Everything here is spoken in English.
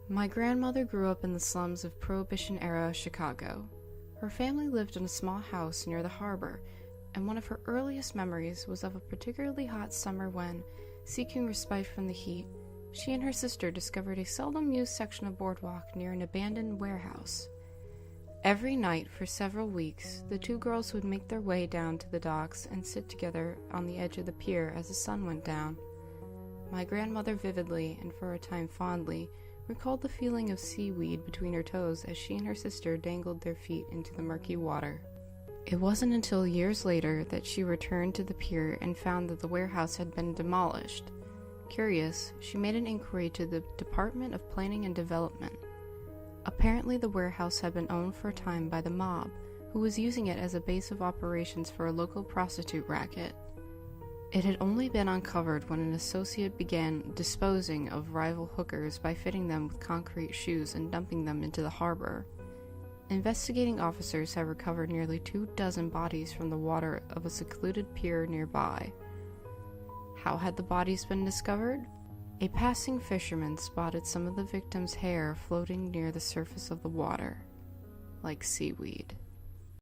My grandmother grew up in the slums of Prohibition-era Chicago. Her family lived in a small house near the harbor, and one of her earliest memories was of a particularly hot summer when, seeking respite from the heat, she and her sister discovered a seldom-used section of boardwalk near an abandoned warehouse. Every night for several weeks, the two girls would make their way down to the docks and sit together on the edge of the pier as the sun went down. My grandmother vividly, and for a time fondly, recalled the feeling of seaweed between her toes as she and her sister dangled their feet into the murky water. It wasn't until years later that she returned to the pier and found that the warehouse had been demolished. Curious, she made an inquiry to the Department of Planning and Development. Apparently, the warehouse had been owned for a time by the mob, who was using it as a base of operations for a local prostitute racket. It had only been uncovered when an associate began disposing of rival hookers by fitting them with concrete shoes and dumping them into the harbor. Investigating officers have recovered nearly 24 bodies from the water of a secluded pier nearby. How had the bodies been discovered? A passing fisherman spotted some of the victims' hair floating near the surface of the water, like seaweed.